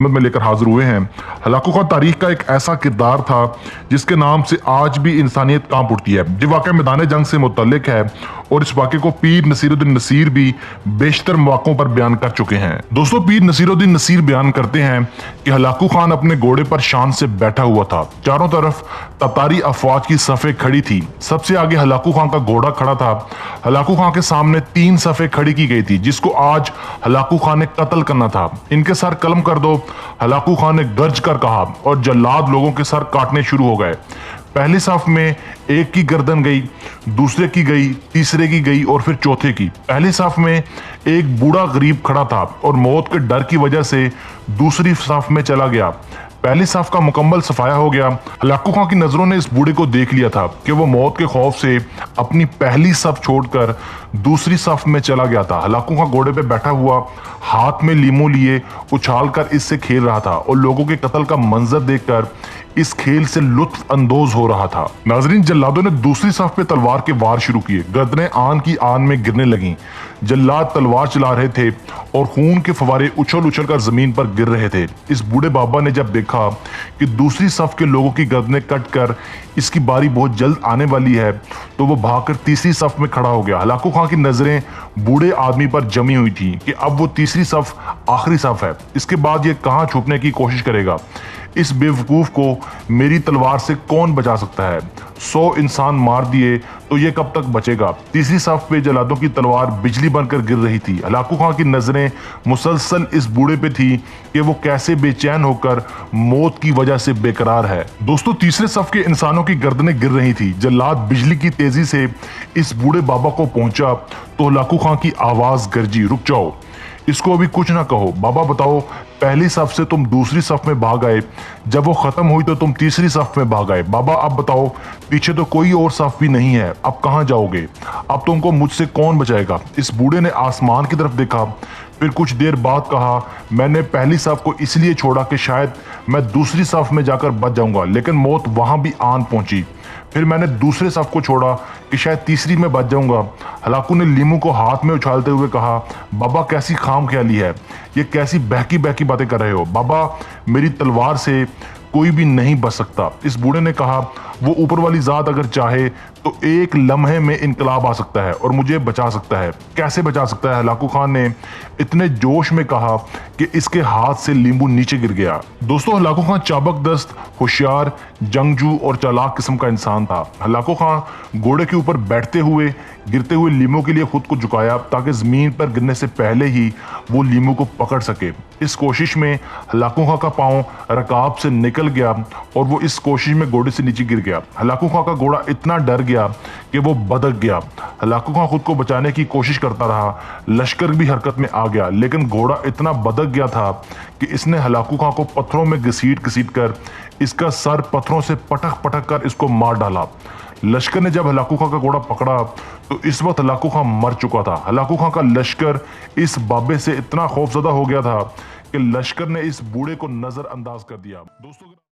में लेकर हाजिर हुए हैं। हलाकू खां तारीख का एक ऐसा किरदार था जिसके नाम से आज भी इंसानियत कांप उठती है। ये वाक़या मैदान जंग से मुतल्लिक है और इस वाक़े को पीर नसीरुद्दीन नसीर भी बेशतर मौक़ों पर बयान कर चुके हैं। दोस्तों, पीर नसीरुद्दीन नसीर बयान करते हैं कि हलाकू खान अपने घोड़े पर शान से बैठा हुआ था। चारों तरफ ततारी अफवाज की सफ़े खड़ी थी। सबसे आगे हलाकू खां का घोड़ा खड़ा था। हलाकू खां के सामने 3 सफ़े खड़ी की गई थी जिसको आज हलाकू खां ने कत्ल करना था। इनके सर कलम कर दो, हलाकू खान ने गर्ज कर कहा और जल्लाद लोगों के सर काटने शुरू हो गए। पहली साफ में एक की गर्दन गई, दूसरे की गई, तीसरे की गई और फिर चौथे की। पहली साफ में एक बूढ़ा गरीब खड़ा था और मौत के डर की वजह से दूसरी साफ में चला गया। पहली साफ का मुकम्मल सफाया हो गया। हलाकू खां की नजरों ने इस बूढ़े को देख लिया था कि वो मौत के खौफ से अपनी पहली सफ छोड़कर दूसरी सफ में चला गया था। हलाकू खां घोड़े पे बैठा हुआ हाथ में लीमू लिए उछाल कर इससे खेल रहा था और लोगों के कत्ल का मंजर देखकर इस खेल से लुत्फ अंदोज हो रहा था। नाजरीन, जल्लादों ने दूसरी सफ पे तलवार के वार शुरू किए। गर्दनें आन की आन में गिरने लगीं। जल्लाद तलवार चला रहे थे और खून के फवारे उछल उछल कर जमीन पर गिर रहे थे। इस बूढ़े बाबा ने जब देखा कि दूसरी सफ के लोगों की गर्दनें कट कर इसकी बारी बहुत जल्द आने वाली है तो वो भागकर तीसरी सफ में खड़ा हो गया। हलाकू खां की नजरें बूढ़े आदमी पर जमी हुई थी कि अब वो तीसरी सफ आखिरी सफ है। इसके बाद ये कहां छुपने की कोशिश करेगा। इस बेवकूफ को मेरी तलवार से कौन बचा सकता है। 100 इंसान मार दिए तो ये कब तक बचेगा। तीसरी सफ पे जल्लादों की तलवार बिजली बनकर गिर रही थी। हलाकू खां की नजरें मुसलसल इस बूढ़े पे थी कि वो कैसे बेचैन होकर मौत की वजह से बेकरार है। दोस्तों, तीसरे सफ के इंसानों की गर्दनें गिर रही थी। जल्लाद बिजली की तेजी से इस बूढ़े बाबा को पहुंचा तो हलाकू खां की आवाज गरजी, रुक जाओ, इसको अभी कुछ ना कहो। बाबा बताओ, पहली सफ से तुम दूसरी सफ में भाग आए, जब वो खत्म हुई तो तुम तीसरी सफ में भाग आए। बाबा अब बताओ, पीछे तो कोई और सफ भी नहीं है, अब कहां जाओगे। अब तुमको मुझसे कौन बचाएगा। इस बूढ़े ने आसमान की तरफ देखा, फिर कुछ देर बाद कहा, मैंने पहली सफ को इसलिए छोड़ा कि शायद मैं दूसरी सफ में जाकर बच जाऊंगा, लेकिन मौत वहां भी आन पहुंची। फिर मैंने दूसरे सफ को छोड़ा कि शायद तीसरी में बच जाऊंगा। हलाकू ने लीमू को हाथ में उछालते हुए कहा, बाबा कैसी खाम ख्याली है, ये कैसी बहकी बहकी बातें कर रहे हो। बाबा, मेरी तलवार से कोई भी नहीं बच सकता। इस बूढ़े ने कहा, वो ऊपर वाली जात अगर चाहे तो एक लम्हे में इनकलाब आ सकता है और मुझे बचा सकता है। कैसे बचा सकता है। हलाकू खान ने इतने जोश में कहा कि इसके हाथ से लींबू नीचे गिर गया। दोस्तों, हलाकू खान चाबक दस्त, होशियार, जंगजू और चालाक किस्म का इंसान था। हलाकू खान घोड़े के ऊपर बैठते हुए गिरते हुए लीमू के लिए खुद को झुकाया ताकि जमीन पर गिरने से पहले ही वो लीमू को पकड़ सके। इस कोशिश में हलाकू खां का पांव रकाब से निकल गया और वो इस कोशिश में घोड़े से नीचे गिर गया। हलाकू खां का घोड़ा इतना डर गया कि वो बदक गया। हलाकू खां खुद को बचाने की कोशिश करता रहा। लश्कर भी हरकत में आ गया, लेकिन घोड़ा इतना बदक गया था कि इसने हलाकू खां को पत्थरों में घसीट घसीट कर इसका सर पत्थरों से पटक पटक कर इसको मार डाला। लश्कर ने जब हलाकू खां का घोड़ा पकड़ा तो इस वक्त हलाकू खां मर चुका था। हलाकू खां का लश्कर इस बाबे से इतना खौफजदा हो गया था कि लश्कर ने इस बूढ़े को नजरअंदाज कर दिया। दोस्तों,